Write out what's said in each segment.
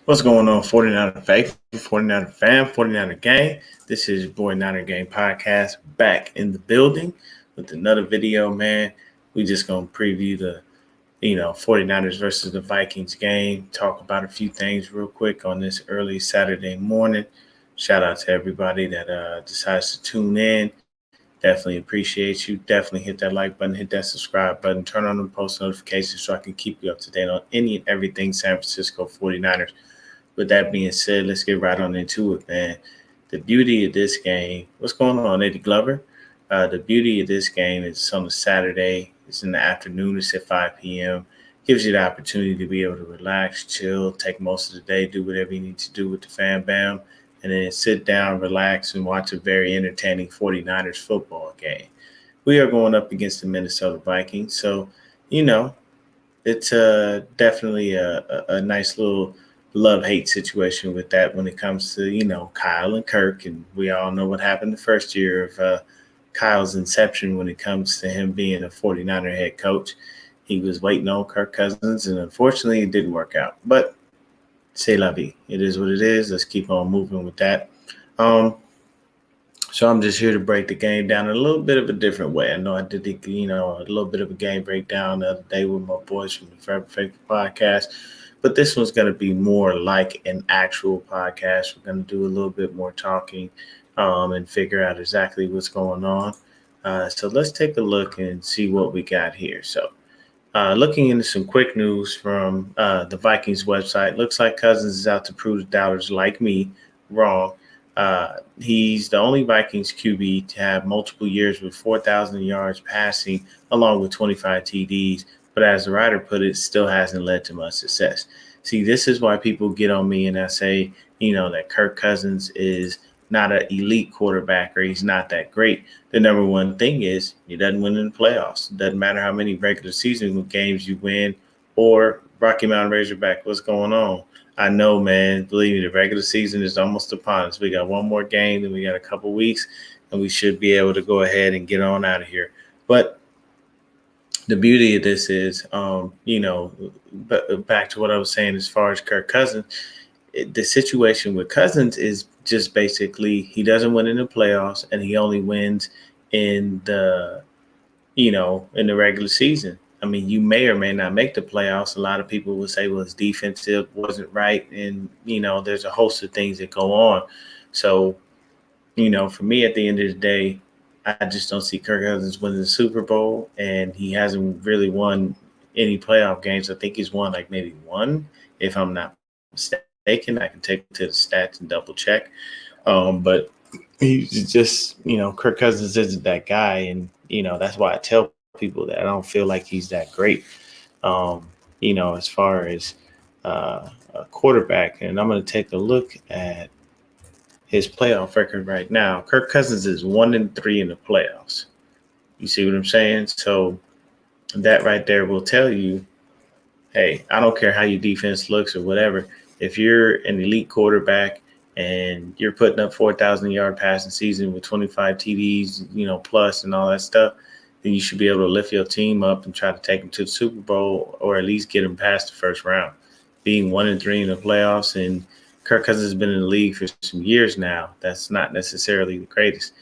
What's going on, 49er faith, 49er fam, 49er gang? This is your boy Niner Gang Podcast back in the building with another video, man. We just going to preview the 49ers versus the Vikings game, talk about a few things real quick on this early Saturday morning. Shout out to everybody that decides to tune in. Definitely appreciate you. Definitely hit that like button, hit that subscribe button, turn on the post notifications so I can keep you up to date on any and everything San Francisco 49ers. With that being said, let's get right on into it, man. The beauty of this game, what's going on, Eddie Glover? The beauty of this game is on a Saturday. It's in the afternoon. It's at 5 p.m. Gives you the opportunity to be able to relax, chill, take most of the day, do whatever you need to do with the fam bam, and then sit down, relax, and watch a very entertaining 49ers football game. We are going up against the Minnesota Vikings. So, you know, it's definitely a nice little love-hate situation with that when it comes to, Kyle and Kirk. And we all know what happened the first year of Kyle's inception when it comes to him being a 49er head coach. He was waiting on Kirk Cousins, and unfortunately it didn't work out. But c'est la vie. It is what it is. Let's keep on moving with that. Um, so I'm just here to break the game down in a little bit of a different way. I know I did a little bit of a game breakdown the other day with my boys from the Forever Faithful podcast, but this one's going to be more like an actual podcast. We're going to do a little bit more talking and figure out exactly what's going on. So let's take a look and see what we got here. So looking into some quick news from the Vikings website, looks like Cousins is out to prove the doubters like me wrong. He's the only Vikings QB to have multiple years with 4,000 yards passing, along with 25 TDs. But as the writer put it, still hasn't led to much success. See, this is why people get on me and I say, that Kirk Cousins is not an elite quarterback or he's not that great. The number one thing is he doesn't win in the playoffs. It doesn't matter how many regular season games you win or Rocky Mountain Razorback, what's going on? I know, man. Believe me, the regular season is almost upon us. We got one more game, then we got a couple weeks, and we should be able to go ahead and get on out of here. But the beauty of this is, back to what I was saying as far as Kirk Cousins, the situation with Cousins is just basically he doesn't win in the playoffs, and he only wins in in the regular season. I mean, you may or may not make the playoffs. A lot of people would say, well, his defensive wasn't right. And, there's a host of things that go on. So, for me, at the end of the day, I just don't see Kirk Cousins winning the Super Bowl. And he hasn't really won any playoff games. I think he's won like maybe one, if I'm not mistaken. I can take it to the stats and double check. But he's just, Kirk Cousins isn't that guy. And, that's why I tell people that I don't feel like he's that great, as far as a quarterback. And I'm going to take a look at his playoff record right now. Kirk Cousins is 1-3 in the playoffs. You see what I'm saying? So that right there will tell you, hey, I don't care how your defense looks or whatever. If you're an elite quarterback and you're putting up 4,000 yard passing season with 25 TDs, plus and all that stuff, then you should be able to lift your team up and try to take them to the Super Bowl or at least get them past the first round. Being 1-3 in the playoffs, and Kirk Cousins has been in the league for some years now, that's not necessarily the greatest.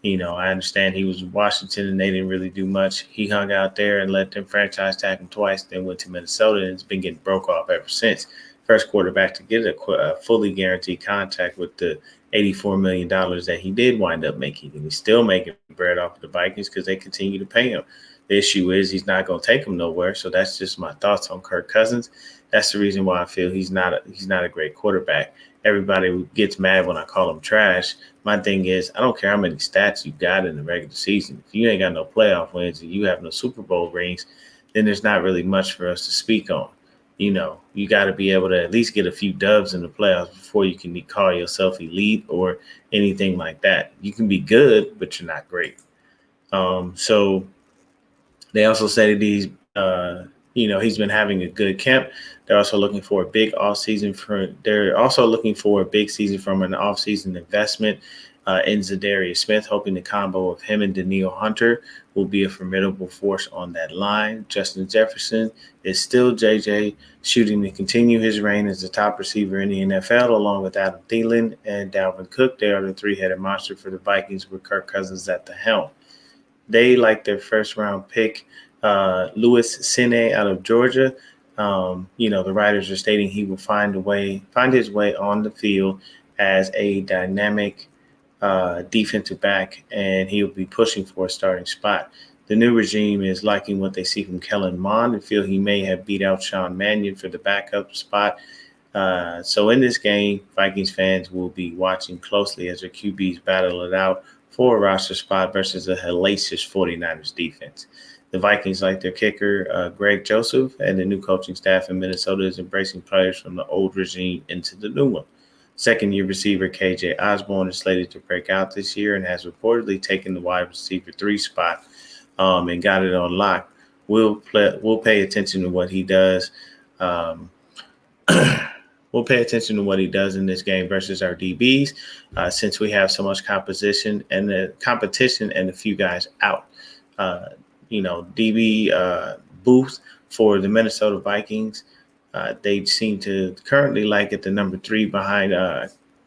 I understand he was in Washington and they didn't really do much. He hung out there and let them franchise tag him twice, then went to Minnesota and it's been getting broke off ever since. First quarterback to get a fully guaranteed contract with the $84 million that he did wind up making. And he's still making bread off of the Vikings because they continue to pay him. The issue is he's not going to take him nowhere. So that's just my thoughts on Kirk Cousins. That's the reason why I feel he's not a great quarterback. Everybody gets mad when I call him trash. My thing is, I don't care how many stats you got in the regular season. If you ain't got no playoff wins and you have no Super Bowl rings, then there's not really much for us to speak on. You got to be able to at least get a few dubs in the playoffs before you can call yourself elite or anything like that. You can be good, but you're not great. So they also say that he's been having a good camp. They're also looking for a big offseason. They're also looking for a big season from an offseason investment. in Zadarius Smith, hoping the combo of him and Daniil Hunter will be a formidable force on that line. Justin Jefferson is still JJ, shooting to continue his reign as the top receiver in the NFL, along with Adam Thielen and Dalvin Cook. They are the three-headed monster for the Vikings with Kirk Cousins at the helm. They like their first-round pick, Louis Cine out of Georgia. The writers are stating he will find his way on the field as a dynamic defensive back, and he'll be pushing for a starting spot. The new regime is liking what they see from Kellen Mond and feel he may have beat out Sean Mannion for the backup spot. So in this game, Vikings fans will be watching closely as their QBs battle it out for a roster spot versus a hellacious 49ers defense. The Vikings like their kicker, Greg Joseph, and the new coaching staff in Minnesota is embracing players from the old regime into the new one. Second-year receiver KJ Osborne is slated to break out this year and has reportedly taken the wide receiver 3 spot and got it on lock. We'll pay attention to what he does. We'll pay attention to what he does in this game versus our DBs, since we have so much competition and a few guys out. DB Booth for the Minnesota Vikings. They seem to currently like at the number 3 behind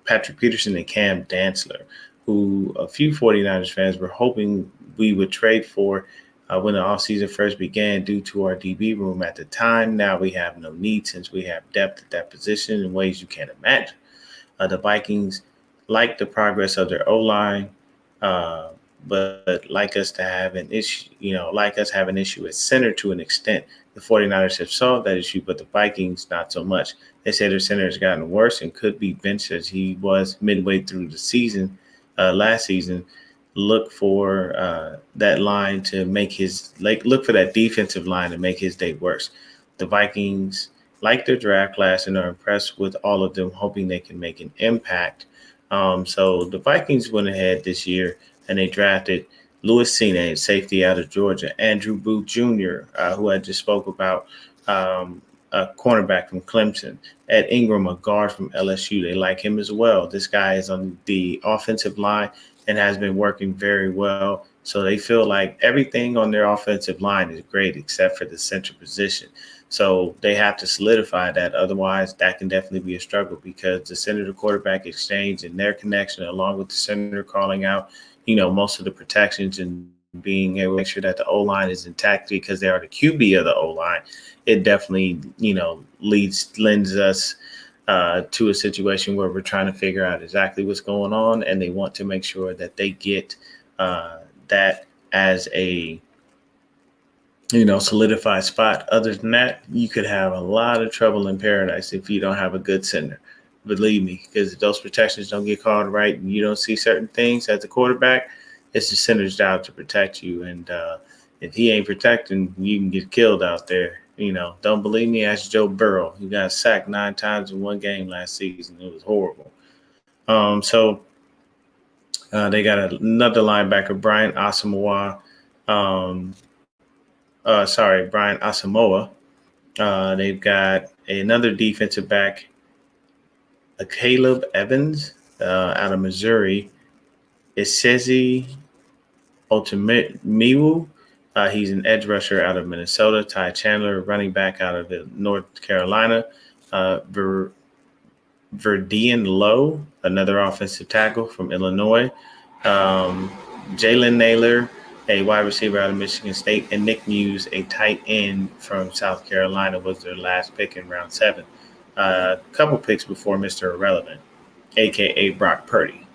Patrick Peterson and Cam Dantzler, who a few 49ers fans were hoping we would trade for when the offseason first began due to our DB room at the time. Now we have no need since we have depth at that position in ways you can't imagine. The Vikings like the progress of their O-line, but like us having an issue at center to an extent. The 49ers have solved that issue, but the Vikings not so much. They say their center has gotten worse and could be benched as he was midway through the season, last season. Look for that line to look for that defensive line to make his day worse. The Vikings like their draft class and are impressed with all of them, hoping they can make an impact. So the Vikings went ahead this year and they drafted Louis Cine, safety out of Georgia, Andrew Booth Jr., who I just spoke about, a cornerback from Clemson, Ed Ingram, a guard from LSU. They like him as well. This guy is on the offensive line and has been working very well. So they feel like everything on their offensive line is great except for the center position. So they have to solidify that. Otherwise, that can definitely be a struggle because the center to quarterback exchange and their connection, along with the center calling out, most of the protections and being able to make sure that the O-line is intact because they are the QB of the O-line, it definitely, lends us to a situation where we're trying to figure out exactly what's going on, and they want to make sure that they get that as a solidified spot. Other than that, you could have a lot of trouble in paradise if you don't have a good center. Believe me, because if those protections don't get called right and you don't see certain things as a quarterback, it's the center's job to protect you. And if he ain't protecting, you can get killed out there. Don't believe me? Ask Joe Burrow. He got sacked 9 times in one game last season. It was horrible. So they got another linebacker, Brian Asamoah. Brian Asamoah. They've got another defensive back, Caleb Evans out of Missouri. Isezi Otamiwu. He's an edge rusher out of Minnesota. Ty Chandler, running back out of North Carolina. Verdian Lowe, another offensive tackle from Illinois. Jalen Naylor, a wide receiver out of Michigan State. And Nick Muse, a tight end from South Carolina, was their last pick in round 7. A couple picks before Mr. Irrelevant, a.k.a. Brock Purdy.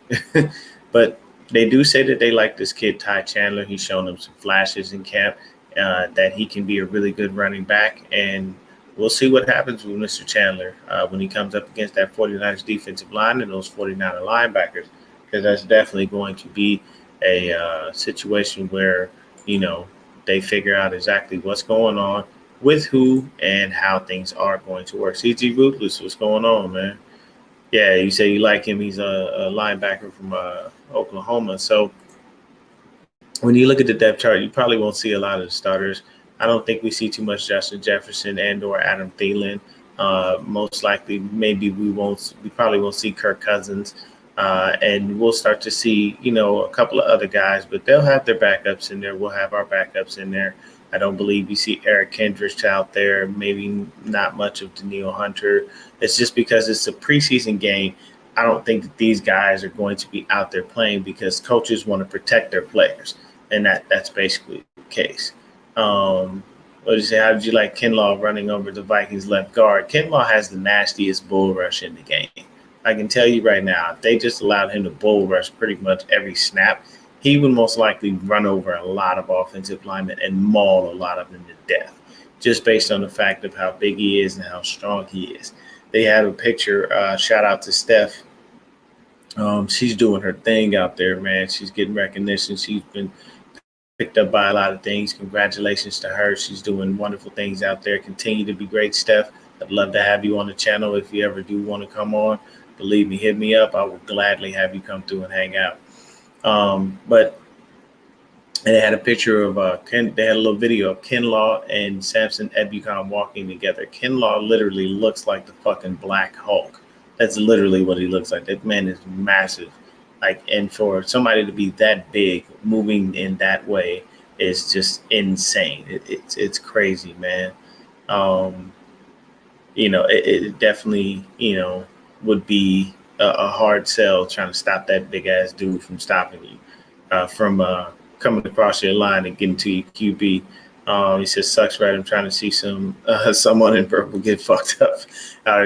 But they do say that they like this kid, Ty Chandler. He's shown them some flashes in camp that he can be a really good running back. And we'll see what happens with Mr. Chandler when he comes up against that 49ers defensive line and those 49er linebackers, because that's definitely going to be a situation where, they figure out exactly what's going on with who and how things are going to work. CG Ruthless, what's going on, man? Yeah, you say you like him. He's a linebacker from Oklahoma. So when you look at the depth chart, you probably won't see a lot of the starters. I don't think we see too much Justin Jefferson and or Adam Thielen. Most likely, maybe we probably won't see Kirk Cousins. And we'll start to see, a couple of other guys, but they'll have their backups in there. We'll have our backups in there. I don't believe you see Eric Kendricks out there, maybe not much of Daniil Hunter. It's just because it's a preseason game. I don't think that these guys are going to be out there playing because coaches want to protect their players, and that's basically the case. What did you say? How did you like Kinlaw running over the Vikings left guard? Kinlaw has the nastiest bull rush in the game. I can tell you right now, if they just allowed him to bull rush pretty much every snap, he would most likely run over a lot of offensive linemen and maul a lot of them to death, just based on the fact of how big he is and how strong he is. They had a picture. Shout out to Steph. She's doing her thing out there, man. She's getting recognition. She's been picked up by a lot of things. Congratulations to her. She's doing wonderful things out there. Continue to be great, Steph. I'd love to have you on the channel if you ever do want to come on. Believe me, hit me up. I will gladly have you come through and hang out. But they had a picture of they had a little video of Kinlaw and Samson Ebukam walking together. Kinlaw literally looks like the fucking Black Hulk. That's literally what he looks like. That man is massive. And for somebody to be that big, moving in that way, is just insane. It's crazy, man. It definitely, would be a hard sell trying to stop that big ass dude from stopping you, from coming across your line and getting to your QB. He says, sucks, right? I'm trying to see someone in purple get fucked up.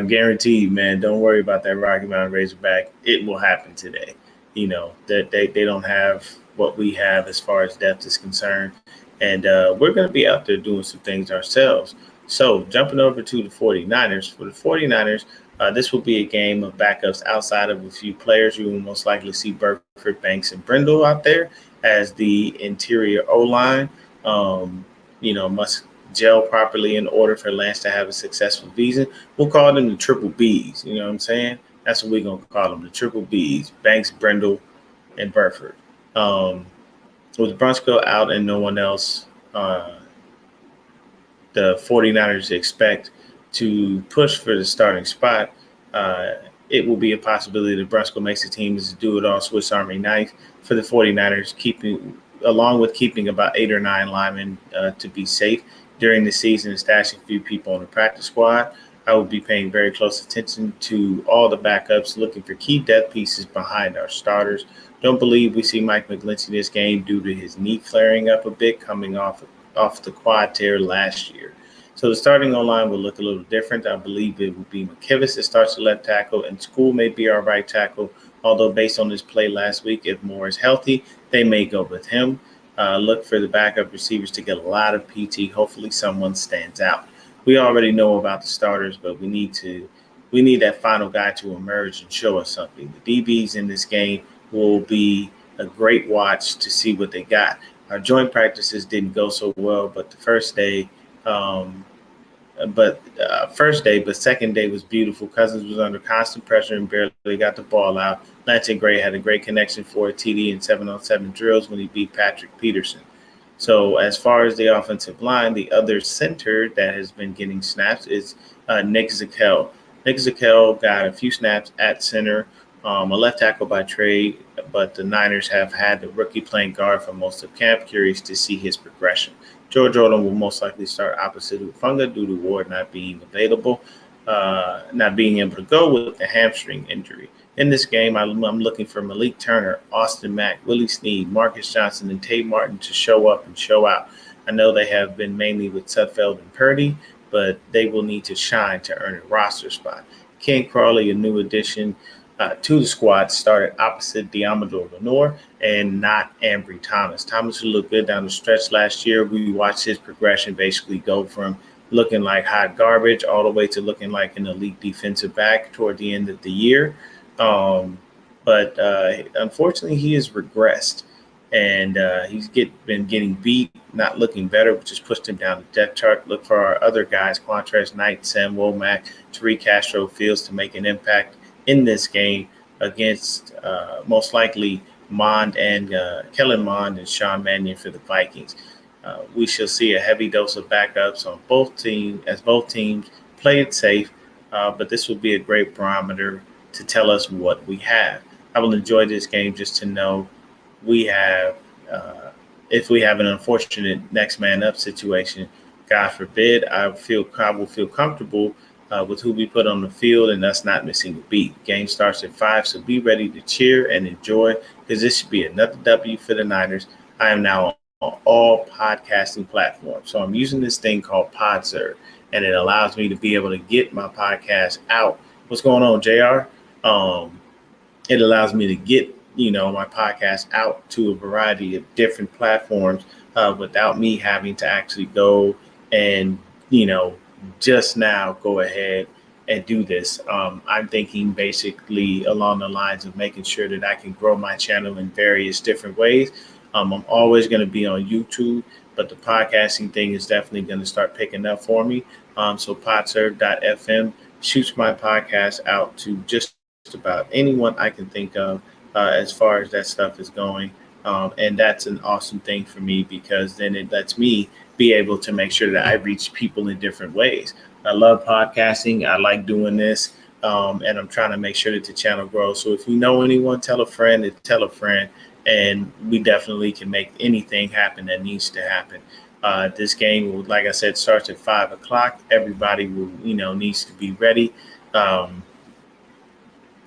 Guaranteed, man. Don't worry about that Rocky Mountain Razorback. It will happen today. That they don't have what we have as far as depth is concerned. And we're going to be out there doing some things ourselves. So jumping over to the 49ers. For the 49ers, this will be a game of backups outside of a few players. You will most likely see Burford, Banks, and Brindle out there as the interior O-line. Must gel properly in order for Lance to have a successful season. We'll call them the triple Bs. You know what I'm saying? That's what we're going to call them, the triple Bs, Banks, Brindle, and Burford. With Brunskill out and no one else, the 49ers expect to push for the starting spot. It will be a possibility that Brunskill makes the team as a do-it-all Swiss Army knife for the 49ers, along with keeping about 8 or 9 linemen to be safe during the season and stashing a few people on the practice squad. I will be paying very close attention to all the backups, looking for key depth pieces behind our starters. Don't believe we see Mike McGlinchey this game due to his knee flaring up a bit coming off the quad tear last year. So the starting O-line will look a little different. I believe it will be McKivitz that starts the left tackle, and School may be our right tackle, although based on his play last week, if Moore is healthy, they may go with him. Look for the backup receivers to get a lot of PT. Hopefully someone stands out. We already know about the starters, but we need that final guy to emerge and show us something. The DBs in this game will be a great watch to see what they got. Our joint practices didn't go so well, but the first day, but second day was beautiful. Cousins was under constant pressure and barely got the ball out. Lance and Gray had a great connection for a TD in 7-on-7 drills when he beat Patrick Peterson. So as far as the offensive line, the other center that has been getting snaps is Nick Zakel. Nick Zakel got a few snaps at center, a left tackle by trade, but the Niners have had the rookie playing guard for most of camp. Curious to see his progression. Joe Jordan will most likely start opposite Ufunga due to Ward not being able to go with the hamstring injury. In this game, I'm looking for Malik Turner, Austin Mack, Willie Snead, Marcus Johnson, and Tate Martin to show up and show out. I know they have been mainly with Sudfeld and Purdy, but they will need to shine to earn a roster spot. Ken Crawley, a new addition to the squad, started opposite Diamador Lenore and not Ambry Thomas. Thomas who looked good down the stretch last year. We watched his progression basically go from looking like hot garbage all the way to looking like an elite defensive back toward the end of the year. But unfortunately, he has regressed, and he's been getting beat, not looking better, which has pushed him down the depth chart. Look for our other guys, Quantrez Knight, Sam Womack, Tariq Castro Fields to make an impact in this game against most likely Kellen Mond and Sean Mannion for the Vikings. We shall see a heavy dose of backups on both teams as both teams play it safe, but this will be a great barometer to tell us what we have. I will enjoy this game just to know we have, uh, if we have an unfortunate next man up situation, God forbid, I will feel comfortable with who we put on the field and us not missing a beat. Game starts at 5, so be ready to cheer and enjoy because this should be another W for the Niners. I am now on all podcasting platforms, so I'm using this thing called PodServe, and it allows me to be able to get my podcast out. What's going on, Jr.? Um, it allows me to get my podcast out to a variety of different platforms without me having to actually go and you know just now go ahead and do this. I'm thinking basically along the lines of making sure that I can grow my channel in various different ways. I'm always going to be on YouTube, but the podcasting thing is definitely going to start picking up for me. So podserve.fm shoots my podcast out to just about anyone I can think of as far as that stuff is going. And that's an awesome thing for me because then it lets me be able to make sure that I reach people in different ways. I love podcasting. I like doing this. And I'm trying to make sure that the channel grows. So if you know anyone, tell a friend, tell a friend, and we definitely can make anything happen that needs to happen. This game, like I said, starts at 5 o'clock. Everybody will, needs to be ready. Um,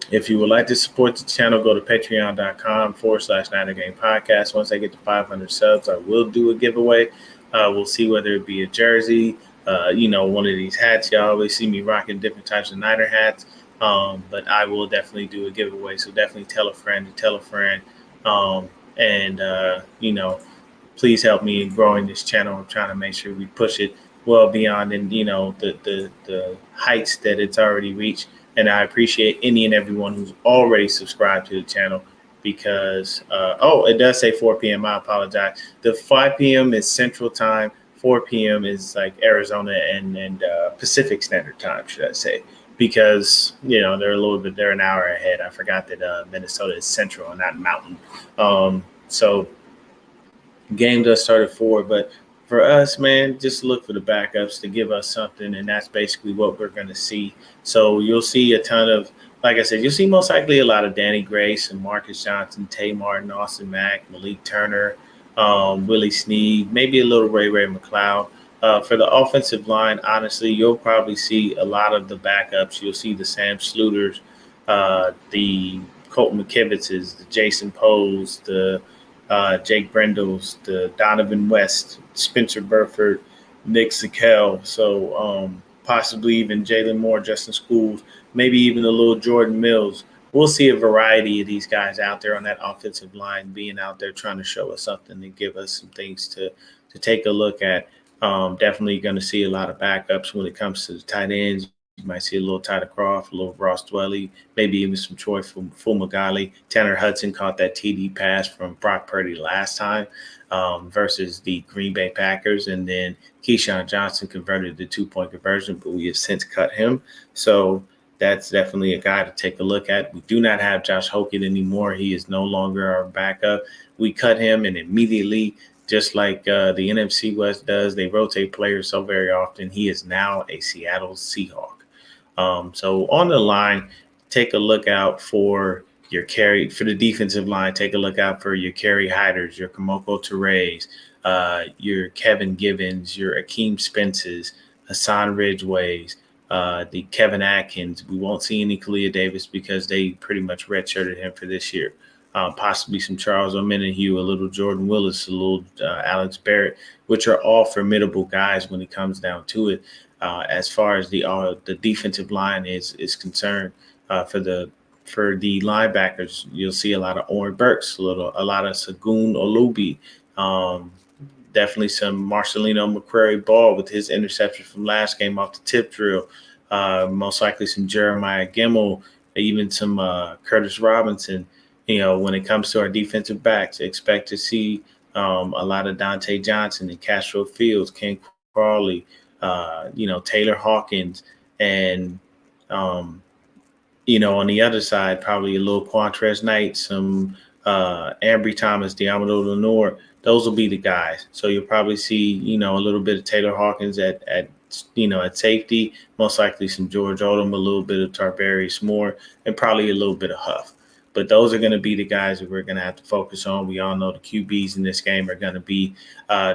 if you would like to support the channel, go to patreon.com/Niner Game Podcast. Once I get to 500 subs, I will do a giveaway. We'll see whether it be a jersey, one of these hats. You always see me rocking different types of Niner hats. But I will definitely do a giveaway. So definitely tell a friend to tell a friend. And please help me in growing this channel. I'm trying to make sure we push it well beyond and the heights that it's already reached. And I appreciate any and everyone who's already subscribed to the channel because it does say 4 p.m. I apologize. The 5 p.m. is Central Time. 4 p.m. is like Arizona and Pacific Standard Time, should I say? Because they're an hour ahead. I forgot that Minnesota is Central and not Mountain. So game does start at 4, but for us, man, just look for the backups to give us something, and that's basically what we're going to see. So you'll see a ton of, like I said, you'll see most likely a lot of Danny Grace and Marcus Johnson, Tay Martin, Austin Mack, Malik Turner, Willie Snead, maybe a little Ray McLeod. For the offensive line, honestly, you'll probably see a lot of the backups. You'll see the Sam Sluters, the Colton McKivitzes, the Jason Poes, the Jake Brendels, the Donovan West, Spencer Burford, Nick Zakel. So possibly even Jalen Moore, Justin Schools, maybe even a little Jordan Mills. We'll see a variety of these guys out there on that offensive line being out there trying to show us something and give us some things to take a look at. Definitely going to see a lot of backups when it comes to the tight ends. You might see a little Tyler Croft, a little Ross Dwelly, maybe even some Troy Fumagalli. Tanner Hudson caught that TD pass from Brock Purdy last time versus the Green Bay Packers. And then Keyshawn Johnson converted the 2-point conversion, but we have since cut him. So that's definitely a guy to take a look at. We do not have Josh Hokett anymore. He is no longer our backup. We cut him and immediately, just like the NFC West does, they rotate players so very often. He is now a Seattle Seahawk. So on the line, take a look out for your carry for the defensive line. Take a look out for your Kerry Hyders, your Kamoko Toure's, your Kevin Givens, your Akeem Spences, Hassan Ridgways, the Kevin Atkins. We won't see any Kalia Davis because they pretty much redshirted him for this year. Possibly some Charles Omenihu, a little Jordan Willis, a little Alex Barrett, which are all formidable guys when it comes down to it. As far as the defensive line is concerned, for the linebackers, you'll see a lot of Oren Burks, a lot of Sagoon Olubi, definitely some Marcelino McCrary Ball with his interception from last game off the tip drill. Most likely some Jeremiah Gemmel, even some Curtis Robinson. When it comes to our defensive backs, expect to see a lot of Dante Johnson and Castro Fields, Ken Crawley, Taylor Hawkins, and on the other side, probably a little Quantrez Knight, some Ambry Thomas, Diamado Lenore. Those will be the guys. So you'll probably see, a little bit of Taylor Hawkins at safety, most likely some George Odom, a little bit of Tarbarius Moore, and probably a little bit of Huff. But those are going to be the guys that we're going to have to focus on. We all know the QBs in this game are going to be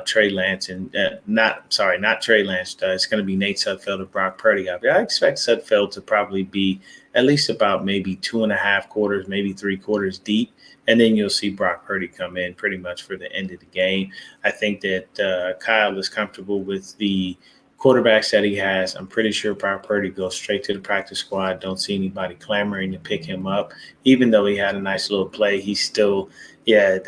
Trey Lance and not Trey Lance. It's going to be Nate Sudfeld and Brock Purdy out there. I expect Sudfeld to probably be at least about maybe 2.5 quarters, maybe 3 quarters deep. And then you'll see Brock Purdy come in pretty much for the end of the game. I think that Kyle is comfortable with the quarterbacks that he has. I'm pretty sure Brock Purdy goes straight to the practice squad. Don't see anybody clamoring to pick him up. Even though he had a nice little play, he's still, you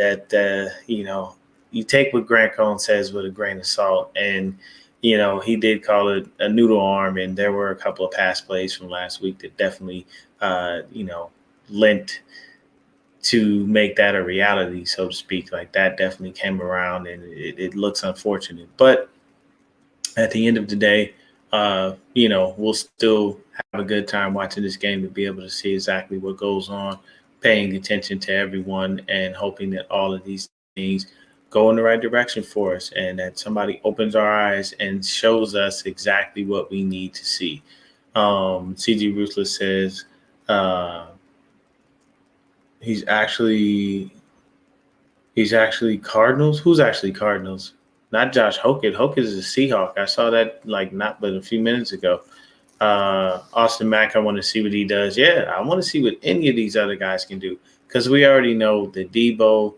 take what Grant Cohn says with a grain of salt. And, he did call it a noodle arm, and there were a couple of pass plays from last week that definitely, lent to make that a reality, so to speak. Like that definitely came around, and it looks unfortunate. But at the end of the day, we'll still have a good time watching this game to be able to see exactly what goes on, paying attention to everyone, and hoping that all of these things go in the right direction for us, and that somebody opens our eyes and shows us exactly what we need to see. CG Ruthless says he's actually Cardinals. Who's actually Cardinals? Not Josh Hokett. Hokett is a Seahawk. I saw that not but a few minutes ago. Austin Mack, I want to see what he does. Yeah, I want to see what any of these other guys can do, because we already know that Debo,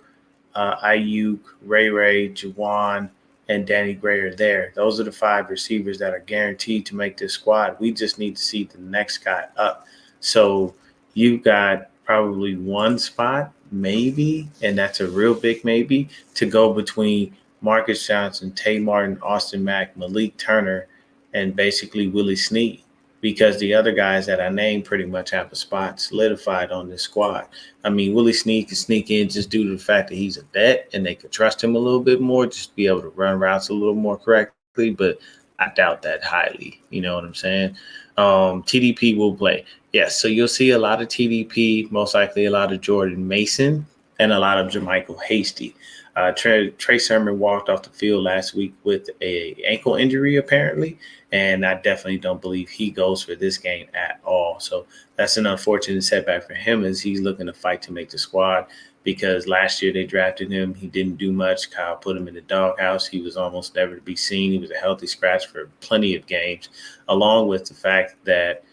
Ayuk, Ray, Juwan, and Danny Gray are there. Those are the 5 receivers that are guaranteed to make this squad. We just need to see the next guy up. So you've got probably one spot, maybe, and that's a real big maybe, to go between Marcus Johnson, Tay Martin, Austin Mack, Malik Turner, and basically Willie Snead, because the other guys that I named pretty much have a spot solidified on this squad. I mean, Willie Snead can sneak in just due to the fact that he's a vet and they could trust him a little bit more, just be able to run routes a little more correctly, but I doubt that highly. You know what I'm saying? TDP will play. Yes, so you'll see a lot of TDP, most likely a lot of Jordan Mason, and a lot of Jermichael Hasty. Trey Sermon walked off the field last week with a ankle injury, apparently, and I definitely don't believe he goes for this game at all. So that's an unfortunate setback for him, as he's looking to fight to make the squad, because last year they drafted him. He didn't do much. Kyle put him in the doghouse. He was almost never to be seen. He was a healthy scratch for plenty of games, along with the fact that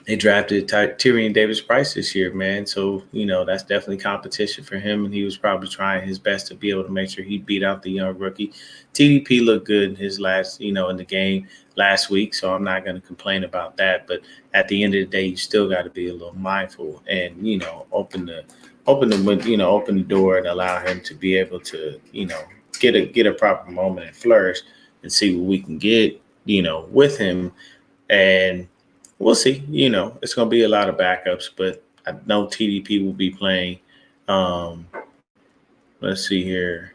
they drafted Tyrion Davis-Price this year, man. So, that's definitely competition for him, and he was probably trying his best to be able to make sure he beat out the young rookie. TDP looked good in his last, in the game last week, so I'm not going to complain about that. But at the end of the day, you still got to be a little mindful and, open the door and allow him to be able to, get a proper moment and flourish and see what we can get, with him. And we'll see. It's going to be a lot of backups, but I know TDP will be playing. Let's see here.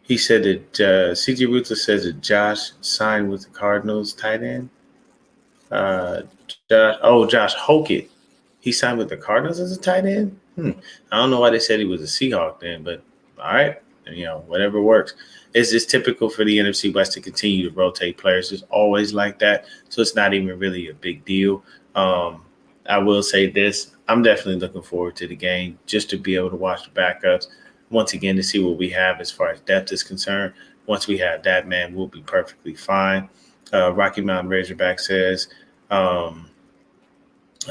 He said that CG Ruther says that Josh signed with the Cardinals tight end. Josh Hokett. He signed with the Cardinals as a tight end? I don't know why they said he was a Seahawk then, but all right. Whatever works. It's just typical for the NFC West to continue to rotate players. It's always like that. So it's not even really a big deal. I will say this. I'm definitely looking forward to the game just to be able to watch the backups. Once again, to see what we have as far as depth is concerned. Once we have that, man, we'll be perfectly fine. Rocky Mountain Razorback says, I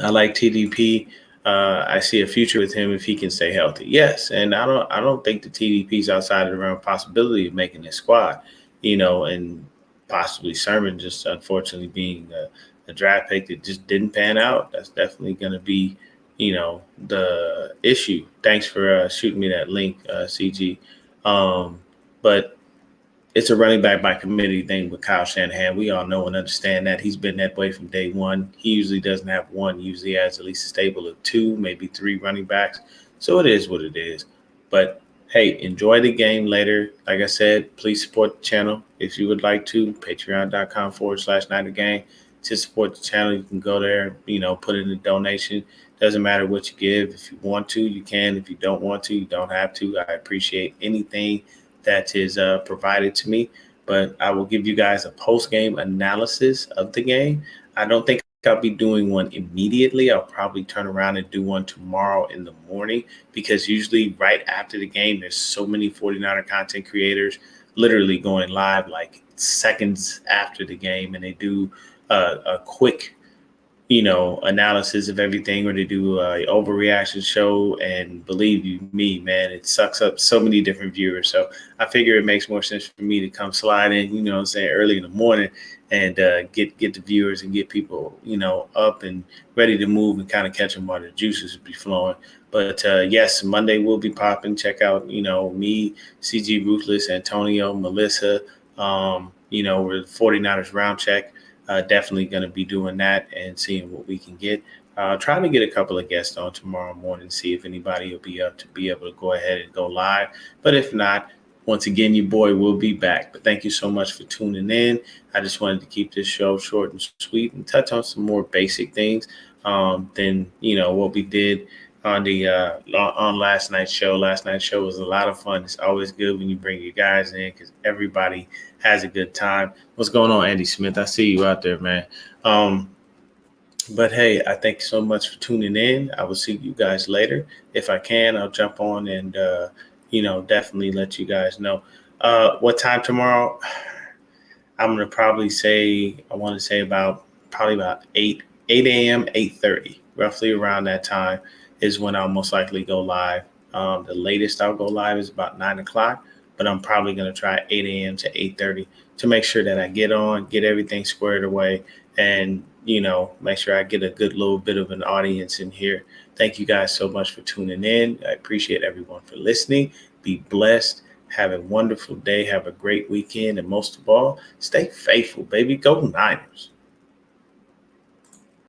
like TDP. I see a future with him if he can stay healthy. Yes, and I don't think the TDP's outside of the realm of possibility of making this squad, and possibly Sermon just unfortunately being a draft pick that just didn't pan out. That's definitely going to be, the issue. Thanks for shooting me that link, CG. But it's a running back by committee thing with Kyle Shanahan. We all know and understand that. He's been that way from day one. He usually doesn't have one. He usually has at least a stable of 2, maybe 3 running backs. So it is what it is. But, hey, enjoy the game later. Like I said, please support the channel if you would like to. Patreon.com/NighterGame. To support the channel, you can go there, put in a donation. Doesn't matter what you give. If you want to, you can. If you don't want to, you don't have to. I appreciate anything that is provided to me, but I will give you guys a post-game analysis of the game. I don't think I'll be doing one immediately. I'll probably turn around and do one tomorrow in the morning because usually right after the game, there's so many 49er content creators literally going live like seconds after the game, and they do a quick analysis of everything, or they do a overreaction show. And believe you me, man, it sucks up so many different viewers. So I figure it makes more sense for me to come slide in, what I'm saying, early in the morning and get the viewers and get people, up and ready to move and kind of catch them while the juices be flowing. But yes, Monday will be popping. Check out, me, CG Ruthless, Antonio, Melissa, we're 49ers round check. Definitely going to be doing that and seeing what we can get. Trying to get a couple of guests on tomorrow morning, see if anybody will be up to be able to go ahead and go live. But if not, once again, your boy will be back. But thank you so much for tuning in. I just wanted to keep this show short and sweet and touch on some more basic things than what we did on last night's show. Last night's show was a lot of fun. It's always good when you bring your guys in because everybody has a good time. What's going on, Andy Smith? I see you out there, man. But hey, I thank you so much for tuning in. I will see you guys later. If I can, I'll jump on and definitely let you guys know. What time tomorrow? I'm gonna probably say I want to say probably about 8 a.m. 8:30, roughly around that time is when I'll most likely go live. The latest I'll go live is about 9 o'clock, but I'm probably gonna try 8 a.m. to 8:30 to make sure that I get on, get everything squared away, and make sure I get a good little bit of an audience in here. Thank you guys so much for tuning in. I appreciate everyone for listening. Be blessed. Have a wonderful day. Have a great weekend. And most of all, stay faithful, baby. Go Niners.